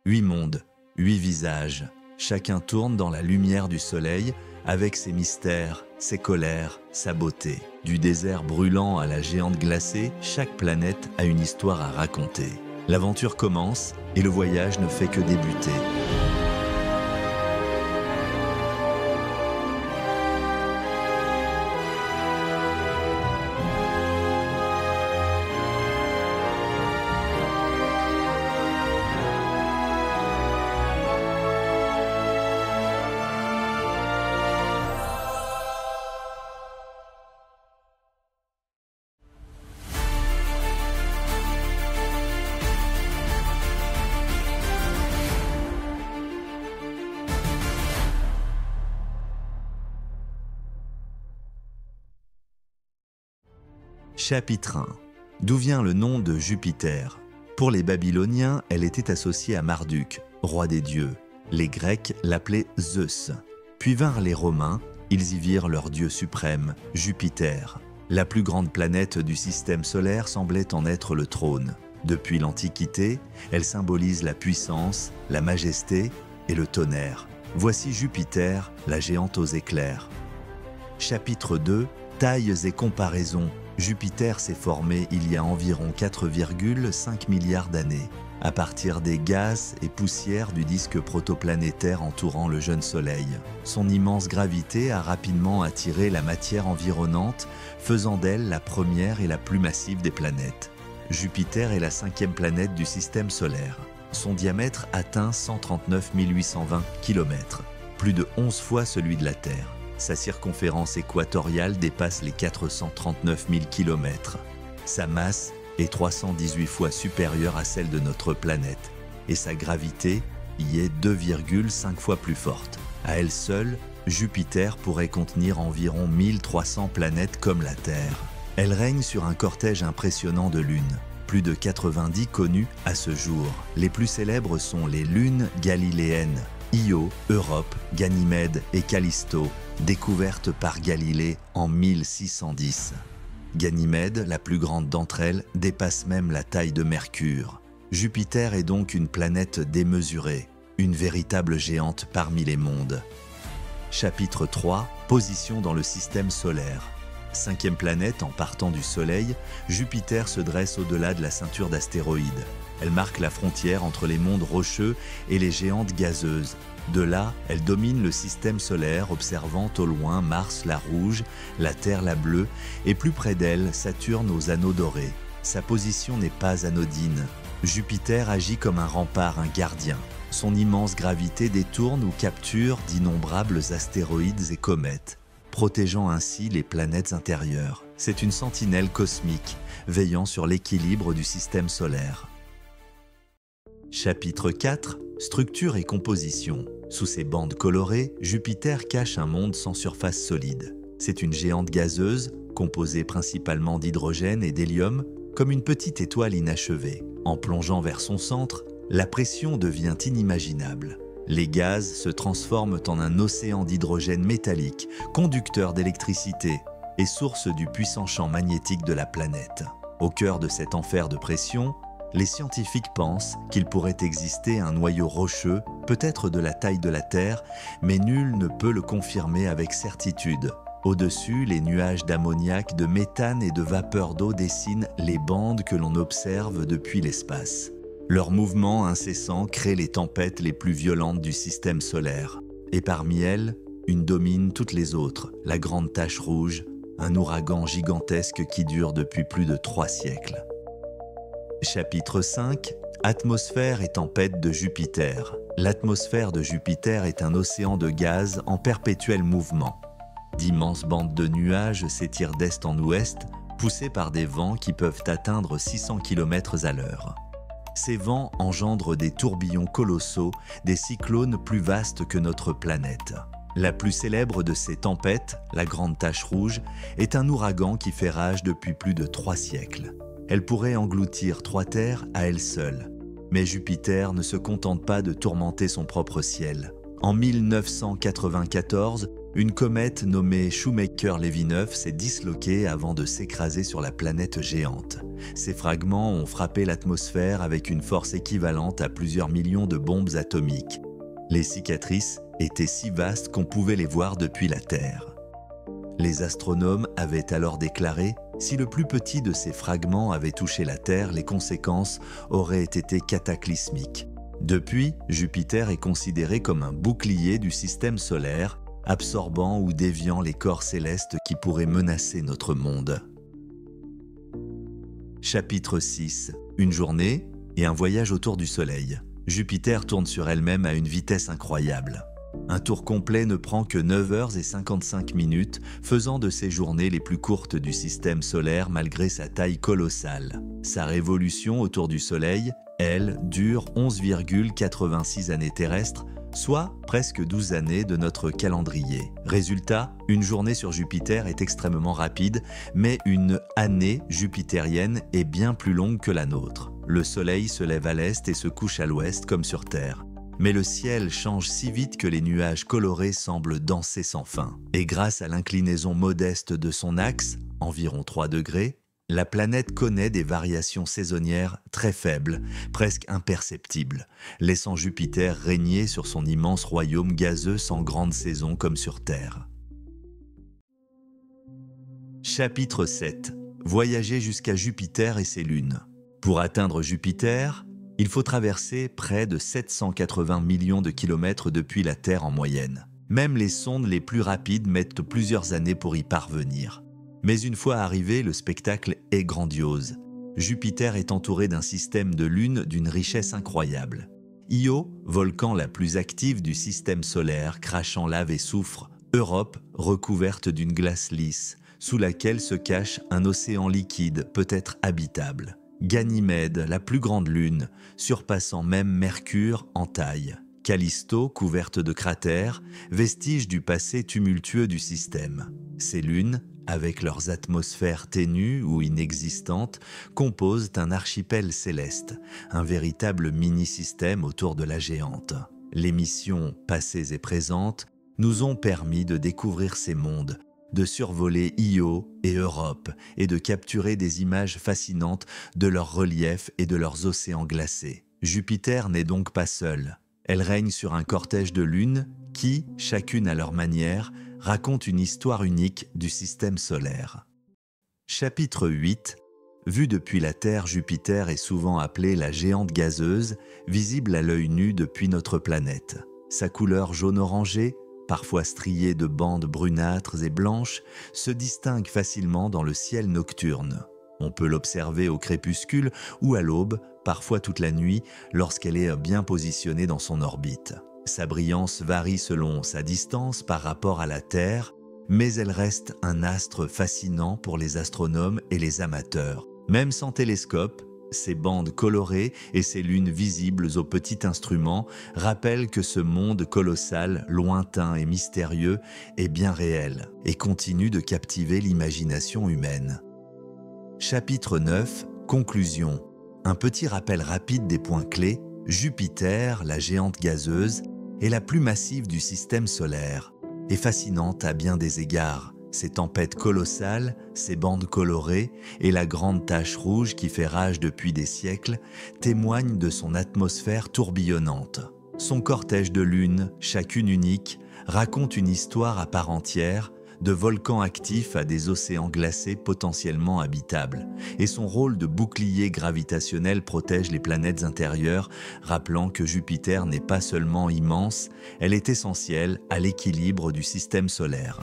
8 mondes, 8 visages, chacun tourne dans la lumière du soleil avec ses mystères, ses colères, sa beauté. Du désert brûlant à la géante glacée, chaque planète a une histoire à raconter. L'aventure commence et le voyage ne fait que débuter. Chapitre 1. D'où vient le nom de Jupiter? Pour les Babyloniens, elle était associée à Marduk, roi des dieux. Les Grecs l'appelaient Zeus. Puis vinrent les Romains, ils y virent leur dieu suprême, Jupiter. La plus grande planète du système solaire semblait en être le trône. Depuis l'Antiquité, elle symbolise la puissance, la majesté et le tonnerre. Voici Jupiter, la géante aux éclairs. Chapitre 2. Tailles et comparaisons. Jupiter s'est formé il y a environ 4,5 milliards d'années, à partir des gaz et poussières du disque protoplanétaire entourant le jeune Soleil. Son immense gravité a rapidement attiré la matière environnante, faisant d'elle la première et la plus massive des planètes. Jupiter est la 5e planète du système solaire. Son diamètre atteint 139 820 km, plus de 11 fois celui de la Terre. Sa circonférence équatoriale dépasse les 439 000 km. Sa masse est 318 fois supérieure à celle de notre planète et sa gravité y est 2,5 fois plus forte. À elle seule, Jupiter pourrait contenir environ 1300 planètes comme la Terre. Elle règne sur un cortège impressionnant de lunes, plus de 90 connues à ce jour. Les plus célèbres sont les lunes galiléennes, Io, Europe, Ganymède et Callisto, découvertes par Galilée en 1610. Ganymède, la plus grande d'entre elles, dépasse même la taille de Mercure. Jupiter est donc une planète démesurée, une véritable géante parmi les mondes. Chapitre 3. Position dans le système solaire. 5e planète en partant du Soleil, Jupiter se dresse au-delà de la ceinture d'astéroïdes. Elle marque la frontière entre les mondes rocheux et les géantes gazeuses. De là, elle domine le système solaire, observant au loin Mars la rouge, la Terre la bleue, et plus près d'elle, Saturne aux anneaux dorés. Sa position n'est pas anodine. Jupiter agit comme un rempart, un gardien. Son immense gravité détourne ou capture d'innombrables astéroïdes et comètes, protégeant ainsi les planètes intérieures. C'est une sentinelle cosmique, veillant sur l'équilibre du système solaire. Chapitre 4. Structure et composition. Sous ses bandes colorées, Jupiter cache un monde sans surface solide. C'est une géante gazeuse, composée principalement d'hydrogène et d'hélium, comme une petite étoile inachevée. En plongeant vers son centre, la pression devient inimaginable. Les gaz se transforment en un océan d'hydrogène métallique, conducteur d'électricité et source du puissant champ magnétique de la planète. Au cœur de cet enfer de pression, les scientifiques pensent qu'il pourrait exister un noyau rocheux, peut-être de la taille de la Terre, mais nul ne peut le confirmer avec certitude. Au-dessus, les nuages d'ammoniac, de méthane et de vapeur d'eau dessinent les bandes que l'on observe depuis l'espace. Leur mouvement incessant crée les tempêtes les plus violentes du système solaire. Et parmi elles, une domine toutes les autres, la grande tache rouge, un ouragan gigantesque qui dure depuis plus de 3 siècles. Chapitre 5. Atmosphère et tempête de Jupiter. L'atmosphère de Jupiter est un océan de gaz en perpétuel mouvement. D'immenses bandes de nuages s'étirent d'est en ouest, poussées par des vents qui peuvent atteindre 600 km à l'heure. Ces vents engendrent des tourbillons colossaux, des cyclones plus vastes que notre planète. La plus célèbre de ces tempêtes, la Grande Tache Rouge, est un ouragan qui fait rage depuis plus de 3 siècles. Elle pourrait engloutir 3 terres à elle seule. Mais Jupiter ne se contente pas de tourmenter son propre ciel. En 1994, Une comète nommée Shoemaker-Levy 9 s'est disloquée avant de s'écraser sur la planète géante. Ces fragments ont frappé l'atmosphère avec une force équivalente à plusieurs millions de bombes atomiques. Les cicatrices étaient si vastes qu'on pouvait les voir depuis la Terre. Les astronomes avaient alors déclaré « Si le plus petit de ces fragments avait touché la Terre, les conséquences auraient été cataclysmiques ». Depuis, Jupiter est considéré comme un bouclier du système solaire, absorbant ou déviant les corps célestes qui pourraient menacer notre monde. Chapitre 6. Une journée et un voyage autour du Soleil. Jupiter tourne sur elle-même à une vitesse incroyable. Un tour complet ne prend que 9h55, faisant de ces journées les plus courtes du système solaire malgré sa taille colossale. Sa révolution autour du Soleil, elle, dure 11,86 années terrestres, soit presque 12 années de notre calendrier. Résultat, une journée sur Jupiter est extrêmement rapide, mais une année jupitérienne est bien plus longue que la nôtre. Le Soleil se lève à l'est et se couche à l'ouest comme sur Terre. Mais le ciel change si vite que les nuages colorés semblent danser sans fin. Et grâce à l'inclinaison modeste de son axe, environ 3 degrés, la planète connaît des variations saisonnières très faibles, presque imperceptibles, laissant Jupiter régner sur son immense royaume gazeux sans grande saison comme sur Terre. Chapitre 7. Voyager jusqu'à Jupiter et ses lunes. Pour atteindre Jupiter, il faut traverser près de 780 millions de kilomètres depuis la Terre en moyenne. Même les sondes les plus rapides mettent plusieurs années pour y parvenir. Mais une fois arrivé, le spectacle est grandiose. Jupiter est entouré d'un système de lunes d'une richesse incroyable. Io, volcan la plus active du système solaire, crachant lave et soufre. Europe, recouverte d'une glace lisse, sous laquelle se cache un océan liquide, peut-être habitable. Ganymède, la plus grande lune, surpassant même Mercure en taille. Callisto, couverte de cratères, vestige du passé tumultueux du système. Ces lunes, avec leurs atmosphères ténues ou inexistantes, composent un archipel céleste, un véritable mini-système autour de la géante. Les missions passées et présentes nous ont permis de découvrir ces mondes, de survoler Io et Europe et de capturer des images fascinantes de leurs reliefs et de leurs océans glacés. Jupiter n'est donc pas seule. Elle règne sur un cortège de lunes qui, chacune à leur manière, racontent une histoire unique du système solaire. Chapitre 8. Vu depuis la Terre, Jupiter est souvent appelée la géante gazeuse, visible à l'œil nu depuis notre planète. Sa couleur jaune-orangé, parfois striée de bandes brunâtres et blanches, se distingue facilement dans le ciel nocturne. On peut l'observer au crépuscule ou à l'aube, parfois toute la nuit, lorsqu'elle est bien positionnée dans son orbite. Sa brillance varie selon sa distance par rapport à la Terre, mais elle reste un astre fascinant pour les astronomes et les amateurs. Même sans télescope, ses bandes colorées et ses lunes visibles au petit instrument rappellent que ce monde colossal, lointain et mystérieux est bien réel et continue de captiver l'imagination humaine. Chapitre 9. Conclusion. Un petit rappel rapide des points clés. Jupiter, la géante gazeuse, est la plus massive du système solaire et fascinante à bien des égards. Ses tempêtes colossales, ses bandes colorées et la grande tache rouge qui fait rage depuis des siècles témoignent de son atmosphère tourbillonnante. Son cortège de lunes, chacune unique, raconte une histoire à part entière, de volcans actifs à des océans glacés potentiellement habitables, et son rôle de bouclier gravitationnel protège les planètes intérieures, rappelant que Jupiter n'est pas seulement immense, elle est essentielle à l'équilibre du système solaire.